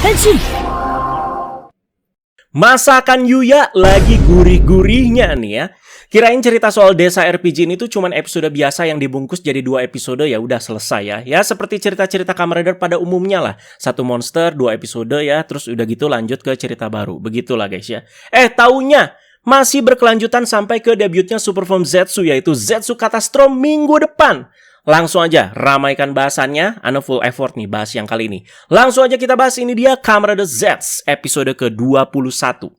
Henshin! Masakan Yuya lagi gurih-gurihnya nih ya. Kirain cerita soal desa RPG ini tuh cuman episode biasa yang dibungkus jadi 2 episode ya udah selesai ya. Ya seperti cerita-cerita Kamen Rider pada umumnya lah. 1 monster, 2 episode ya, terus udah gitu lanjut ke cerita baru. Begitulah guys ya. Taunya masih berkelanjutan sampai ke debutnya Superform Zetsu yaitu Zetsu Catastro minggu depan. Langsung aja ramaikan bahasannya, Ana full effort nih bahas yang kali ini. Langsung aja kita bahas, ini dia Kamen Rider Z episode ke-21.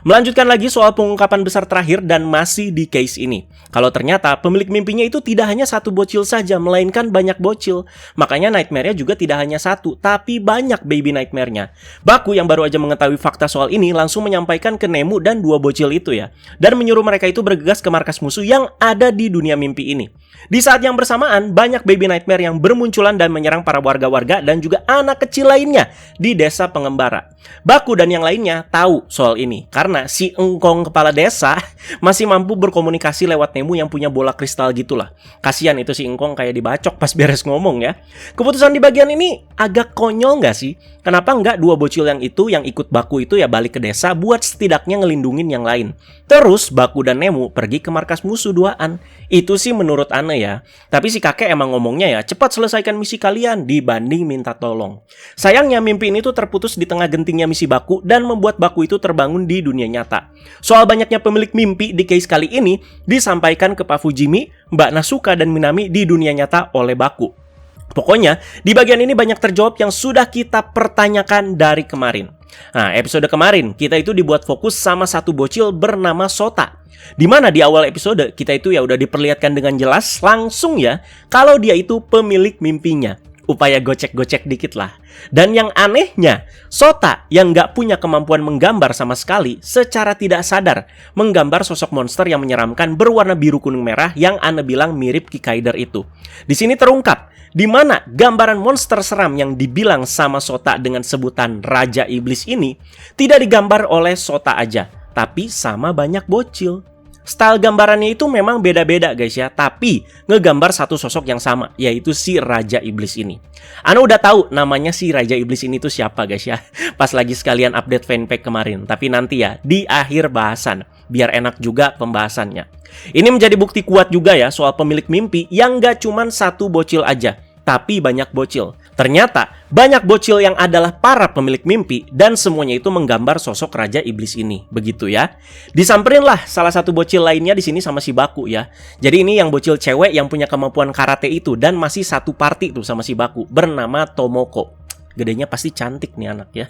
Melanjutkan lagi soal pengungkapan besar terakhir dan masih di case ini. Kalau ternyata pemilik mimpinya itu tidak hanya satu bocil saja, melainkan banyak bocil. Makanya nightmare-nya juga tidak hanya satu, tapi banyak baby nightmare-nya. Baku yang baru aja mengetahui fakta soal ini langsung menyampaikan ke Nemu dan 2 bocil itu ya. Dan menyuruh mereka itu bergegas ke markas musuh yang ada di dunia mimpi ini. Di saat yang bersamaan, banyak baby nightmare yang bermunculan dan menyerang para warga-warga dan juga anak kecil lainnya di desa pengembara. Baku dan yang lainnya tahu soal ini karena si engkong kepala desa masih mampu berkomunikasi lewat Nemu yang punya bola kristal gitulah. Kasian itu si engkong kayak dibacok pas beres ngomong ya. Keputusan di bagian ini agak konyol nggak sih? Kenapa nggak 2 bocil yang ikut Baku itu ya balik ke desa buat setidaknya ngelindungin yang lain. Terus Baku dan Nemu pergi ke markas musuh duaan. Itu sih menurut Ane ya. Tapi si kakek emang ngomongnya ya cepat selesaikan misi kalian dibanding minta tolong. Sayangnya mimpi ini tuh terputus di tengah gentingnya misi Baku dan membuat Baku itu terbangun di dunia nyata. Soal banyaknya pemilik mimpi di case kali ini disampaikan ke Pak Fujimi, Mbak Nasuka dan Minami di dunia nyata oleh Baku. Pokoknya, di bagian ini banyak terjawab yang sudah kita pertanyakan dari kemarin. Nah, episode kemarin, kita itu dibuat fokus sama satu bocil bernama Sota. Dimana di awal episode, kita itu ya udah diperlihatkan dengan jelas langsung ya, kalau dia itu pemilik mimpinya. Upaya gocek-gocek dikit lah. Dan yang anehnya, Sota yang nggak punya kemampuan menggambar sama sekali secara tidak sadar menggambar sosok monster yang menyeramkan berwarna biru kuning merah yang Ane bilang mirip Kikaider itu. Di sini terungkap di mana gambaran monster seram yang dibilang sama Sota dengan sebutan Raja Iblis ini tidak digambar oleh Sota aja, tapi sama banyak bocil. Style gambarannya itu memang beda-beda guys ya, tapi ngegambar satu sosok yang sama, yaitu si Raja Iblis ini. Ana udah tahu namanya si Raja Iblis ini tuh siapa guys ya, pas lagi sekalian update fanpack kemarin. Tapi nanti ya, di akhir bahasan, biar enak juga pembahasannya. Ini menjadi bukti kuat juga ya soal pemilik mimpi yang gak cuman satu bocil aja, tapi banyak bocil. Ternyata banyak bocil yang adalah para pemilik mimpi dan semuanya itu menggambar sosok Raja Iblis ini. Begitu ya. Disamperinlah salah satu bocil lainnya di sini sama si Baku ya. Jadi ini yang bocil cewek yang punya kemampuan karate itu dan masih satu party tuh sama si Baku bernama Tomoko. Gedenya pasti cantik nih anak ya.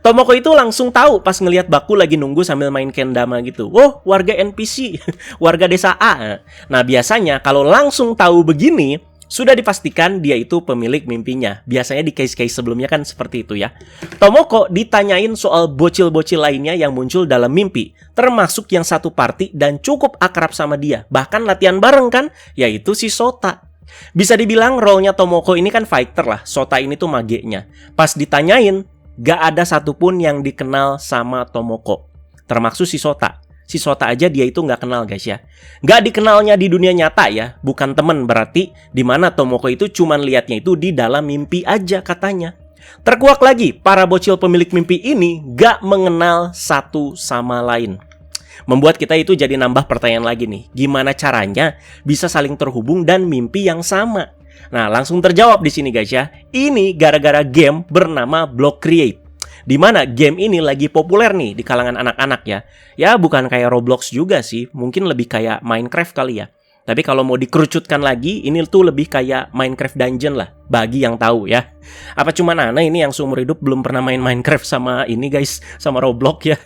Tomoko itu langsung tahu pas ngelihat Baku lagi nunggu sambil main kendama gitu. Oh, warga NPC, warga desa A. Nah, biasanya kalau langsung tahu begini, sudah dipastikan dia itu pemilik mimpinya. Biasanya di case-case sebelumnya kan seperti itu ya. Tomoko ditanyain soal bocil-bocil lainnya yang muncul dalam mimpi, termasuk yang satu party dan cukup akrab sama dia. Bahkan latihan bareng kan, yaitu si Sota. Bisa dibilang role-nya Tomoko ini kan fighter lah. Sota ini tuh magenya. Pas ditanyain, gak ada satupun yang dikenal sama Tomoko, termasuk si Sota. Si Sota aja dia itu nggak kenal guys ya. Nggak dikenalnya di dunia nyata ya. Bukan temen berarti. Dimana Tomoko itu cuman liatnya itu di dalam mimpi aja katanya. Terkuak lagi, para bocil pemilik mimpi ini nggak mengenal satu sama lain. Membuat kita itu jadi nambah pertanyaan lagi nih. Gimana caranya bisa saling terhubung dan mimpi yang sama? Nah, langsung terjawab di sini guys ya. Ini gara-gara game bernama Block Create. Di mana game ini lagi populer nih di kalangan anak-anak ya. Ya bukan kayak Roblox juga sih, mungkin lebih kayak Minecraft kali ya. Tapi kalau mau dikerucutkan lagi, ini tuh lebih kayak Minecraft Dungeon lah, bagi yang tahu ya. Apa cuma Ana ini yang seumur hidup belum pernah main Minecraft sama ini guys, sama Roblox ya.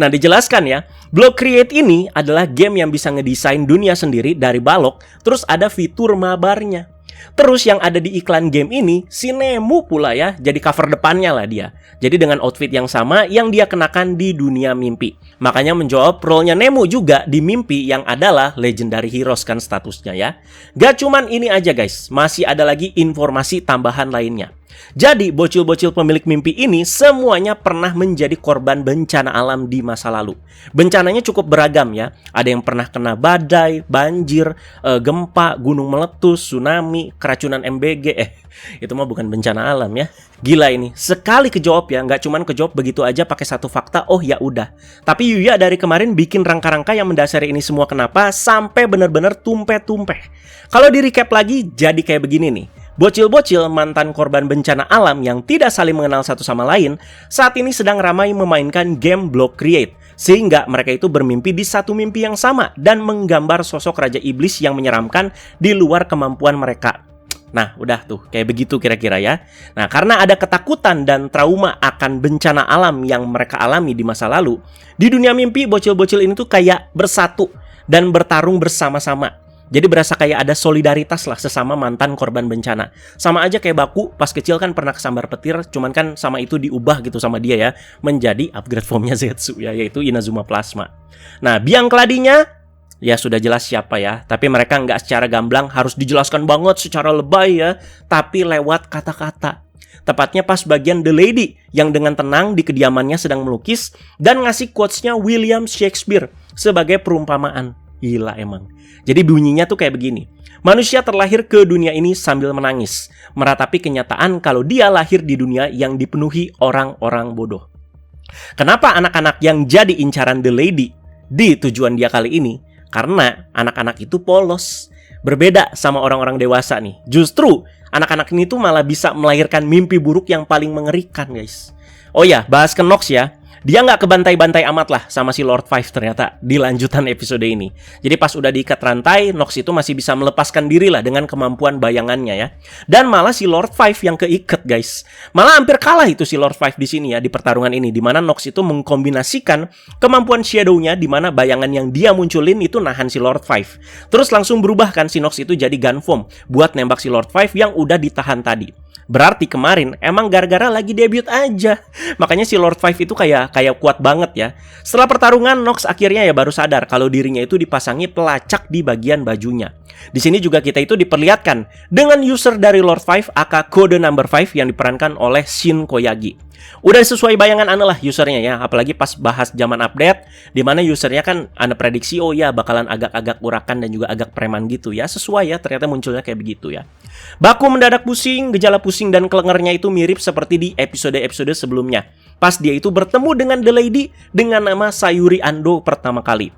Nah, dijelaskan ya, Block Create ini adalah game yang bisa ngedesain dunia sendiri dari balok, terus ada fitur mabarnya. Terus yang ada di iklan game ini, si Nemu pula ya, jadi cover depannya lah dia. Jadi dengan outfit yang sama yang dia kenakan di dunia mimpi. Makanya menjawab role-nya Nemu juga di mimpi yang adalah Legendary Heroes kan statusnya ya. Gak cuman ini aja guys, masih ada lagi informasi tambahan lainnya. Jadi, bocil-bocil pemilik mimpi ini semuanya pernah menjadi korban bencana alam di masa lalu. Bencananya cukup beragam ya. Ada yang pernah kena badai, banjir, gempa, gunung meletus, tsunami, keracunan MBG. Itu mah bukan bencana alam ya. Gila ini, sekali kejawab ya, nggak cuman kejawab begitu aja pakai satu fakta, oh ya udah. Tapi Yuya dari kemarin bikin rangka-rangka yang mendasari ini semua kenapa sampai bener-bener tumpeh-tumpeh. Kalau di recap lagi, jadi kayak begini nih. Bocil-bocil mantan korban bencana alam yang tidak saling mengenal satu sama lain saat ini sedang ramai memainkan game Block Create. Sehingga mereka itu bermimpi di satu mimpi yang sama dan menggambar sosok Raja Iblis yang menyeramkan di luar kemampuan mereka. Nah, udah tuh, kayak begitu kira-kira ya. Nah, karena ada ketakutan dan trauma akan bencana alam yang mereka alami di masa lalu, di dunia mimpi bocil-bocil ini tuh kayak bersatu dan bertarung bersama-sama. Jadi berasa kayak ada solidaritas lah sesama mantan korban bencana. Sama aja kayak Baku pas kecil kan pernah kesambar petir, cuman kan sama itu diubah gitu sama dia ya, menjadi upgrade formnya Zetsu ya, yaitu Inazuma Plasma. Nah, biang keladinya ya sudah jelas siapa ya, tapi mereka nggak secara gamblang harus dijelaskan banget secara lebay ya, tapi lewat kata-kata. Tepatnya pas bagian The Lady yang dengan tenang di kediamannya sedang melukis dan ngasih quotes-nya William Shakespeare sebagai perumpamaan. Gila emang. Jadi bunyinya tuh kayak begini. Manusia terlahir ke dunia ini sambil menangis, meratapi kenyataan kalau dia lahir di dunia yang dipenuhi orang-orang bodoh. Kenapa anak-anak yang jadi incaran The Lady di tujuan dia kali ini? Karena anak-anak itu polos. Berbeda sama orang-orang dewasa nih. Justru anak-anak ini tuh malah bisa melahirkan mimpi buruk yang paling mengerikan, guys. Oh ya, bahas ke Nox ya. Dia nggak kebantai-bantai amat lah sama si Lord Five ternyata di lanjutan episode ini. Jadi pas udah diikat rantai, Nox itu masih bisa melepaskan diri lah dengan kemampuan bayangannya ya. Dan malah si Lord Five yang keikat, guys. Malah hampir kalah itu si Lord Five di sini ya di pertarungan ini, di mana Nox itu mengkombinasikan kemampuan Shadow-nya, di mana bayangan yang dia munculin itu nahan si Lord Five. Terus langsung berubah kan si Nox itu jadi gun form buat nembak si Lord Five yang udah ditahan tadi. Berarti kemarin emang gara-gara lagi debut aja. Makanya si Lord Five itu kayak kuat banget ya. Setelah pertarungan, Nox akhirnya ya baru sadar kalau dirinya itu dipasangi pelacak di bagian bajunya. Di sini juga kita itu diperlihatkan dengan user dari Lord Five aka Kode Number 5 yang diperankan oleh Shin Koyagi. Udah sesuai bayangan Anda lah usernya ya, apalagi pas bahas zaman update, dimana usernya kan Anda prediksi oh ya bakalan agak-agak urakan dan juga agak preman gitu ya, sesuai ya, ternyata munculnya kayak begitu ya. Baku mendadak pusing, gejala pusing dan kelengernya itu mirip seperti di episode-episode sebelumnya. Pas dia itu bertemu dengan The Lady dengan nama Sayuri Ando pertama kali.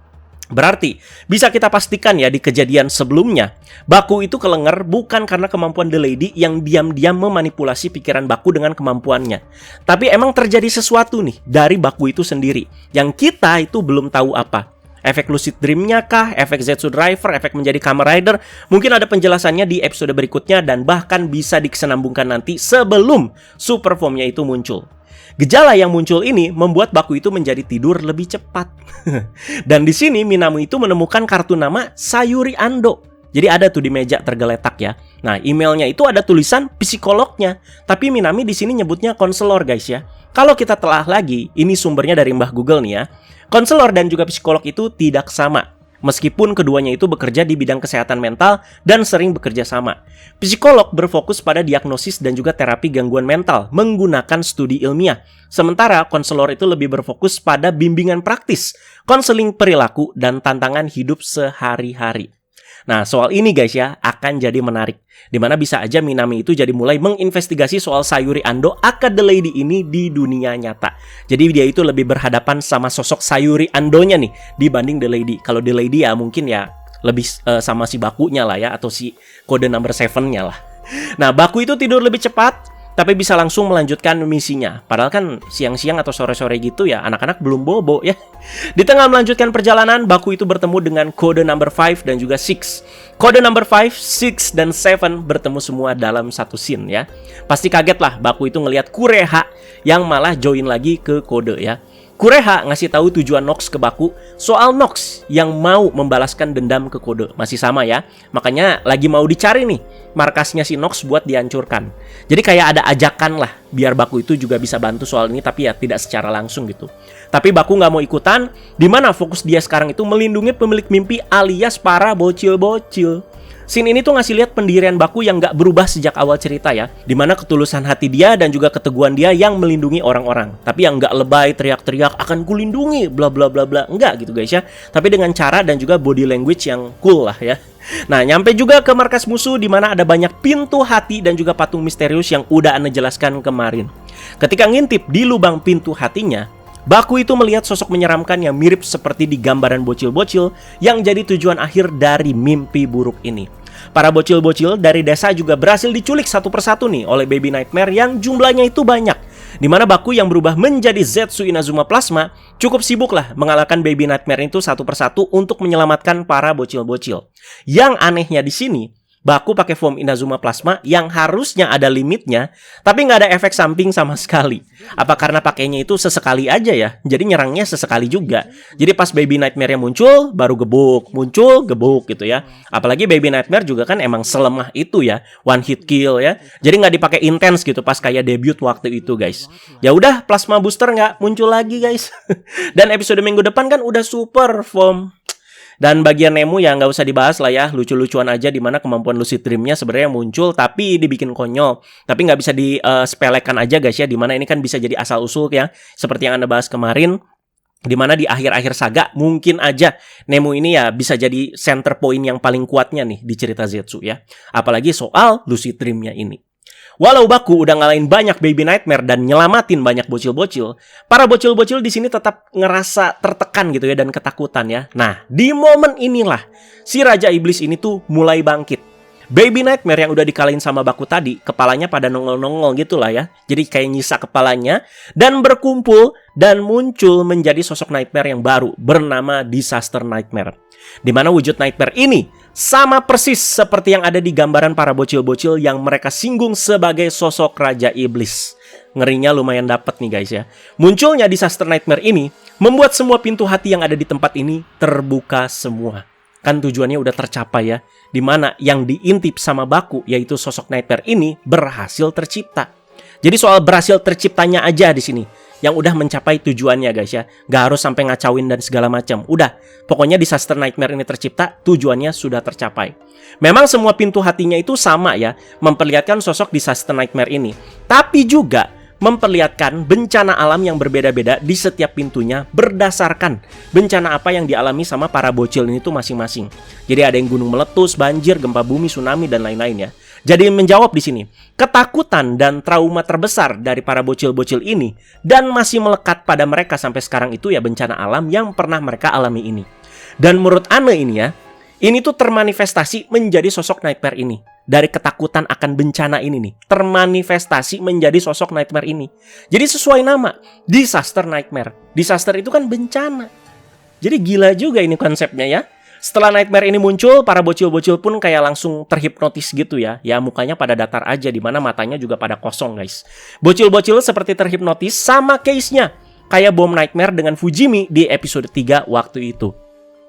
Berarti, bisa kita pastikan ya di kejadian sebelumnya, Baku itu kelenger bukan karena kemampuan The Lady yang diam-diam memanipulasi pikiran Baku dengan kemampuannya. Tapi emang terjadi sesuatu nih dari Baku itu sendiri, yang kita itu belum tahu apa. Efek lucid dream-nya kah, efek Zetsu Driver, efek menjadi Kamen Rider, mungkin ada penjelasannya di episode berikutnya dan bahkan bisa dikesenambungkan nanti sebelum super form-nya itu muncul. Gejala yang muncul ini membuat Baku itu menjadi tidur lebih cepat. Dan di sini Minami itu menemukan kartu nama Sayuri Ando. Jadi ada tuh di meja tergeletak ya. Nah, emailnya itu ada tulisan psikolognya, tapi Minami di sini nyebutnya konselor, guys ya. Kalau kita telah lagi, ini sumbernya dari Mbah Google nih ya. Konselor dan juga psikolog itu tidak sama. Meskipun keduanya itu bekerja di bidang kesehatan mental dan sering bekerja sama. Psikolog berfokus pada diagnosis dan juga terapi gangguan mental menggunakan studi ilmiah. Sementara konselor itu lebih berfokus pada bimbingan praktis, konseling perilaku, dan tantangan hidup sehari-hari. Nah, soal ini guys ya, akan jadi menarik. Dimana bisa aja Minami itu jadi mulai menginvestigasi soal Sayuri Ando aka The Lady ini di dunia nyata. Jadi dia itu lebih berhadapan sama sosok Sayuri Ando-nya nih dibanding The Lady. Kalau The Lady ya mungkin ya lebih sama si Bakunya lah ya, atau si Kode Number 7-nya lah. Nah, Baku itu tidur lebih cepat, tapi bisa langsung melanjutkan misinya. Padahal kan siang-siang atau sore-sore gitu ya, anak-anak belum bobo ya. Di tengah melanjutkan perjalanan, Baku itu bertemu dengan Kode Number 5 dan juga 6. Kode Number 5, 6, dan 7 bertemu semua dalam satu scene ya. Pasti kaget lah Baku itu ngelihat Kureha yang malah join lagi ke Kode ya. Kureha ngasih tahu tujuan Nox ke Baku soal Nox yang mau membalaskan dendam ke Kode. Masih sama ya. Makanya lagi mau dicari nih markasnya si Nox buat dihancurkan. Jadi kayak ada ajakan lah biar Baku itu juga bisa bantu soal ini, tapi ya tidak secara langsung gitu. Tapi Baku nggak mau ikutan, dimana fokus dia sekarang itu melindungi pemilik mimpi alias para bocil-bocil. Scene ini tuh ngasih lihat pendirian Baku yang nggak berubah sejak awal cerita ya, dimana ketulusan hati dia dan juga keteguhan dia yang melindungi orang-orang. Tapi yang nggak lebay teriak-teriak akan kulindungi bla bla bla bla, enggak gitu guys ya. Tapi dengan cara dan juga body language yang cool lah ya. Nah, nyampe juga ke markas musuh di mana ada banyak pintu hati dan juga patung misterius yang udah Ane jelaskan kemarin. Ketika ngintip di lubang pintu hatinya, Baku itu melihat sosok menyeramkan yang mirip seperti di gambaran bocil-bocil yang jadi tujuan akhir dari mimpi buruk ini. Para bocil-bocil dari desa juga berhasil diculik satu persatu nih oleh Baby Nightmare yang jumlahnya itu banyak. Di mana Baku yang berubah menjadi Zetsu Inazuma Plasma cukup sibuk lah mengalahkan Baby Nightmare itu satu persatu untuk menyelamatkan para bocil-bocil. Yang anehnya di sini, Baku pakai form Inazuma Plasma yang harusnya ada limitnya, tapi nggak ada efek samping sama sekali. Apa karena pakainya itu sesekali aja ya? Jadi nyerangnya sesekali juga. Jadi pas Baby Nightmare-nya muncul, baru gebuk, muncul, gebuk gitu ya. Apalagi Baby Nightmare juga kan emang selemah itu ya, one hit kill ya. Jadi nggak dipakai intens gitu pas kayak debut waktu itu guys. Ya udah, plasma booster nggak muncul lagi guys. Dan episode minggu depan kan udah super form. Dan bagian Nemu ya nggak usah dibahas lah ya, lucu-lucuan aja dimana kemampuan lucid dream-nya sebenarnya muncul tapi dibikin konyol. Tapi nggak bisa disepelekan aja guys ya, dimana ini kan bisa jadi asal-usul ya, seperti yang Anda bahas kemarin. Dimana di akhir-akhir saga mungkin aja Nemu ini ya bisa jadi center point yang paling kuatnya nih di cerita Zetsu ya. Apalagi soal lucid dream-nya ini. Walau Baku udah ngalahin banyak Baby Nightmare dan nyelamatin banyak bocil-bocil, para bocil-bocil di sini tetap ngerasa tertekan gitu ya dan ketakutan ya. Nah, di momen inilah si Raja Iblis ini tuh mulai bangkit. Baby Nightmare yang udah dikalahin sama Baku tadi, kepalanya pada nongol-nongol gitu lah ya. Jadi kayak nyisa kepalanya dan berkumpul dan muncul menjadi sosok Nightmare yang baru bernama Disaster Nightmare. Di mana wujud Nightmare ini sama persis seperti yang ada di gambaran para bocil-bocil yang mereka singgung sebagai sosok Raja Iblis. Ngerinya lumayan dapet nih guys ya. Munculnya Disaster Nightmare ini membuat semua pintu hati yang ada di tempat ini terbuka semua. Kan tujuannya udah tercapai ya. Dimana yang diintip sama Baku yaitu sosok Nightmare ini berhasil tercipta. Jadi soal berhasil terciptanya aja di sini yang udah mencapai tujuannya guys ya. Gak harus sampai ngacauin dan segala macam. Udah, pokoknya Disaster Nightmare ini tercipta, tujuannya sudah tercapai. Memang semua pintu hatinya itu sama ya, memperlihatkan sosok Disaster Nightmare ini. Tapi juga memperlihatkan bencana alam yang berbeda-beda di setiap pintunya berdasarkan bencana apa yang dialami sama para bocil ini tuh masing-masing. Jadi ada yang gunung meletus, banjir, gempa bumi, tsunami, dan lain-lain ya. Jadi menjawab di sini, ketakutan dan trauma terbesar dari para bocil-bocil ini dan masih melekat pada mereka sampai sekarang itu ya bencana alam yang pernah mereka alami ini. Dan menurut Ane ini ya, ini tuh termanifestasi menjadi sosok Nightmare ini. Dari ketakutan akan bencana ini nih, termanifestasi menjadi sosok Nightmare ini. Jadi sesuai nama, Disaster Nightmare. Disaster itu kan bencana. Jadi gila juga ini konsepnya ya. Setelah Nightmare ini muncul, para bocil-bocil pun kayak langsung terhipnotis gitu ya. Ya mukanya pada datar aja, dimana matanya juga pada kosong guys. Bocil-bocil seperti terhipnotis sama case-nya kayak bom Nightmare dengan Fujimi di episode 3 waktu itu.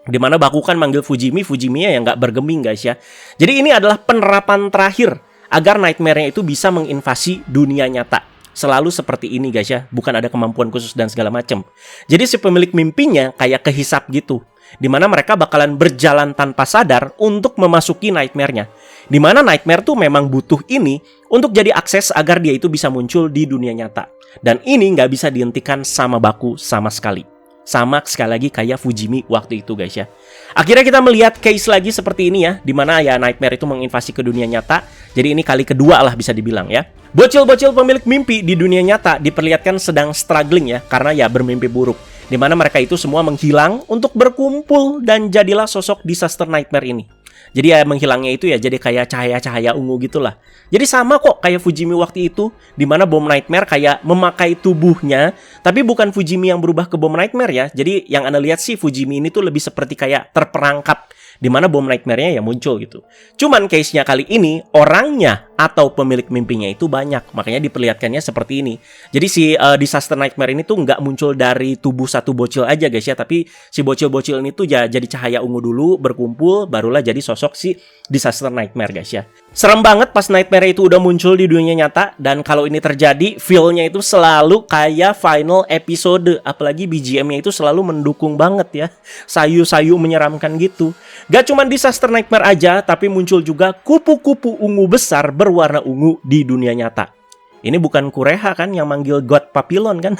Dimana Baku kan manggil Fujimi-nya yang gak bergeming guys ya. Jadi ini adalah penerapan terakhir agar Nightmare-nya itu bisa menginvasi dunia nyata. Selalu seperti ini guys ya, bukan ada kemampuan khusus dan segala macam. Jadi si pemilik mimpinya kayak kehisap gitu, dimana mereka bakalan berjalan tanpa sadar untuk memasuki Nightmare-nya. Dimana Nightmare tuh memang butuh ini untuk jadi akses agar dia itu bisa muncul di dunia nyata. Dan ini nggak bisa dihentikan sama Baku sama sekali. Sama sekali lagi kayak Fujimi waktu itu guys ya. Akhirnya kita melihat case lagi seperti ini ya, dimana ya Nightmare itu menginvasi ke dunia nyata. Jadi ini kali kedua lah bisa dibilang ya. Bocil-bocil pemilik mimpi di dunia nyata diperlihatkan sedang struggling ya, karena ya bermimpi buruk. Dimana mereka itu semua menghilang untuk berkumpul dan jadilah sosok Disaster Nightmare ini. Jadi ya menghilangnya itu ya jadi kayak cahaya-cahaya ungu gitulah. Jadi sama kok kayak Fujimi waktu itu, dimana bom Nightmare kayak memakai tubuhnya, tapi bukan Fujimi yang berubah ke bom Nightmare ya. Jadi yang Anda lihat sih Fujimi ini tuh lebih seperti kayak terperangkap, dimana bom Nightmare-nya ya muncul gitu. Cuman case-nya kali ini orangnya atau pemilik mimpinya itu banyak, makanya diperlihatkannya seperti ini. Jadi si Disaster Nightmare ini tuh nggak muncul dari tubuh satu bocil aja guys ya, tapi si bocil-bocil ini tuh ya jadi cahaya ungu dulu berkumpul, barulah jadi sosok si Disaster Nightmare guys ya. Serem banget pas Nightmare itu udah muncul di dunia nyata. Dan kalau ini terjadi, feel-nya itu selalu kayak final episode. Apalagi BGM-nya itu selalu mendukung banget ya. Sayu-sayu menyeramkan gitu. Gak cuma Disaster Nightmare aja, tapi muncul juga kupu-kupu ungu besar berwarna ungu di dunia nyata. Ini bukan Kureha kan yang manggil God Papillon kan?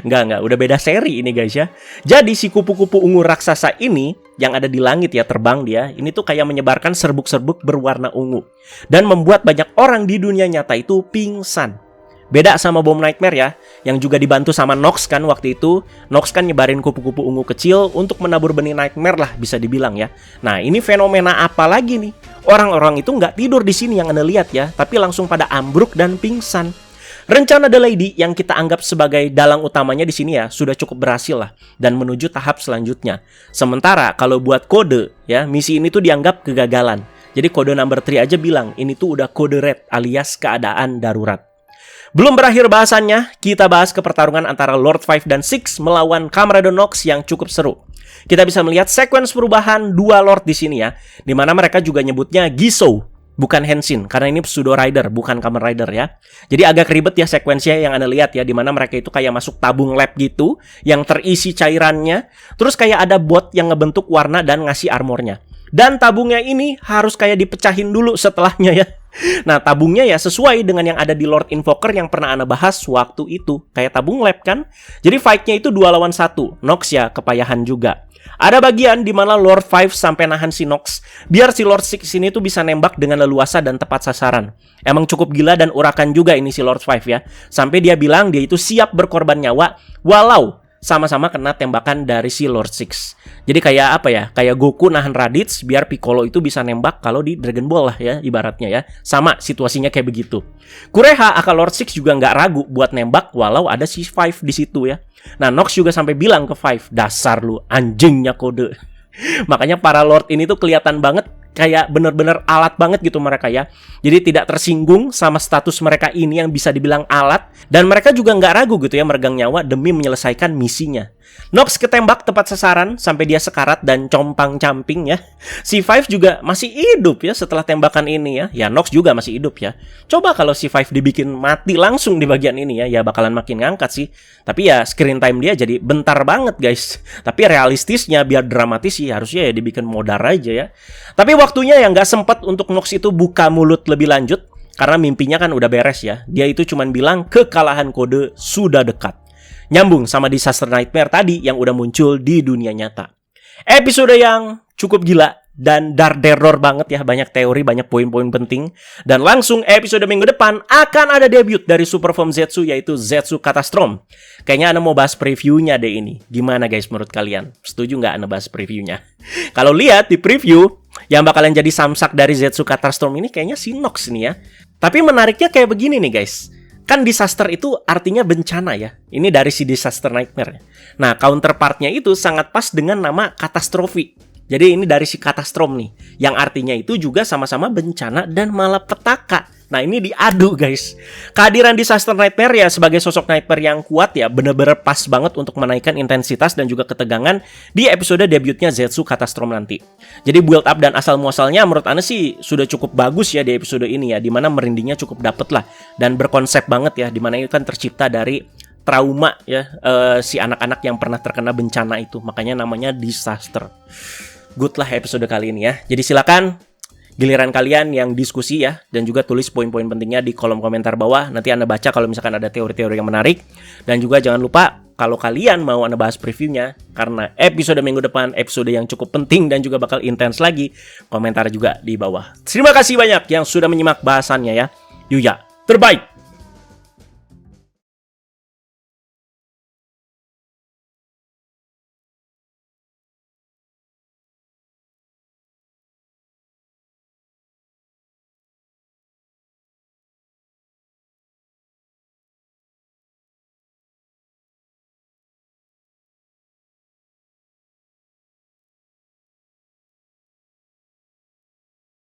Enggak, udah beda seri ini guys ya. Jadi si kupu-kupu ungu raksasa ini yang ada di langit ya, terbang dia, ini tuh kayak menyebarkan serbuk-serbuk berwarna ungu. Dan membuat banyak orang di dunia nyata itu pingsan. Beda sama bom Nightmare ya, yang juga dibantu sama Nox kan waktu itu. Nox kan nyebarin kupu-kupu ungu kecil untuk menabur benih Nightmare lah bisa dibilang ya. Nah ini fenomena apa lagi nih? Orang-orang itu nggak tidur di sini yang Anda lihat ya, tapi langsung pada ambruk dan pingsan. Rencana The Lady yang kita anggap sebagai dalang utamanya di sini ya sudah cukup berhasil lah dan menuju tahap selanjutnya. Sementara kalau buat kode ya, misi ini tuh dianggap kegagalan. Jadi kode number 3 aja bilang ini tuh udah kode red alias keadaan darurat. Belum berakhir bahasannya, kita bahas ke pertarungan antara Lord 5 dan 6 melawan Camarade Nox yang cukup seru. Kita bisa melihat sequence perubahan dua Lord di sini ya, di mana mereka juga nyebutnya Gisou, bukan Henshin, karena ini pseudo rider, bukan Kamen Rider ya. Jadi agak ribet ya sekuensinya yang Anda lihat ya, di mana mereka itu kayak masuk tabung lab gitu, yang terisi cairannya, terus kayak ada bot yang ngebentuk warna dan ngasih armornya. Dan tabungnya ini harus kayak dipecahin dulu setelahnya ya. Nah tabungnya ya sesuai dengan yang ada di Lord Invoker yang pernah Anda bahas waktu itu. Kayak tabung lab kan. Jadi fightnya itu 2 lawan 1. Nox ya kepayahan juga. Ada bagian di mana Lord 5 sampai nahan si Nox biar si Lord 6 ini tuh bisa nembak dengan leluasa dan tepat sasaran. Emang cukup gila dan urakan juga ini si Lord 5 ya. Sampai dia bilang dia itu siap berkorban nyawa walau sama-sama kena tembakan dari si Lord 6. Jadi kayak apa ya? Kayak Goku nahan Raditz biar Piccolo itu bisa nembak kalau di Dragon Ball lah ya ibaratnya ya. Sama situasinya kayak begitu. Kureha aka Lord 6 juga nggak ragu buat nembak walau ada si 5 di situ ya. Nah Nox juga sampai bilang ke 5, dasar lu anjingnya kode. Makanya para Lord ini tuh kelihatan banget kayak bener-bener alat banget gitu mereka ya. Jadi tidak tersinggung sama status mereka ini yang bisa dibilang alat. Dan mereka juga nggak ragu gitu ya meregang nyawa demi menyelesaikan misinya. Nox ketembak tepat sasaran sampai dia sekarat dan compang-camping ya. Si 5 juga masih hidup ya setelah tembakan ini ya. Ya Nox juga masih hidup ya. Coba kalau si 5 dibikin mati langsung di bagian ini ya, ya bakalan makin ngangkat sih. Tapi ya screen time dia jadi bentar banget guys. Tapi realistisnya biar dramatis sih harusnya ya dibikin modar aja ya. Tapi waktunya yang nggak sempat untuk Nox itu buka mulut lebih lanjut karena mimpinya kan udah beres ya. Dia itu cuman bilang kekalahan kode sudah dekat. Nyambung sama Disaster Nightmare tadi yang udah muncul di dunia nyata. Episode yang cukup gila dan dar-deror banget ya, banyak teori, banyak poin-poin penting. Dan langsung episode minggu depan akan ada debut dari Superform Zetsu yaitu Zetsu Catastrom. Kayaknya Anda mau bahas previewnya deh ini. Gimana guys menurut kalian? Setuju nggak Anda bahas previewnya? Kalau lihat di preview, yang bakalan jadi samsak dari Zetsu Catastrom ini kayaknya si Nox nih ya. Tapi menariknya kayak begini nih guys. Kan disaster itu artinya bencana ya. Ini dari si Disaster Nightmare. Nah, counterpartnya itu sangat pas dengan nama katastrofi. Jadi ini dari si Catastrom nih. Yang artinya itu juga sama-sama bencana dan malapetaka. Nah, ini diadu guys. Kehadiran Disaster Nightmare ya sebagai sosok Nightmare yang kuat ya bener-bener pas banget untuk menaikkan intensitas dan juga ketegangan di episode debutnya Zetsu Catastrom nanti. Jadi build up dan asal-muasalnya menurut Anda sih sudah cukup bagus ya di episode ini ya. Dimana merindingnya cukup dapet lah. Dan berkonsep banget ya. Dimana itu kan tercipta dari trauma ya si anak-anak yang pernah terkena bencana itu. Makanya namanya Disaster. Good lah episode kali ini ya. Jadi silakan giliran kalian yang diskusi ya, dan juga tulis poin-poin pentingnya di kolom komentar bawah. Nanti Anda baca kalau misalkan ada teori-teori yang menarik. Dan juga jangan lupa kalau kalian mau Anda bahas previewnya, karena episode minggu depan episode yang cukup penting dan juga bakal intens lagi, komentar juga di bawah. Terima kasih banyak yang sudah menyimak bahasannya ya. Yuya terbaik.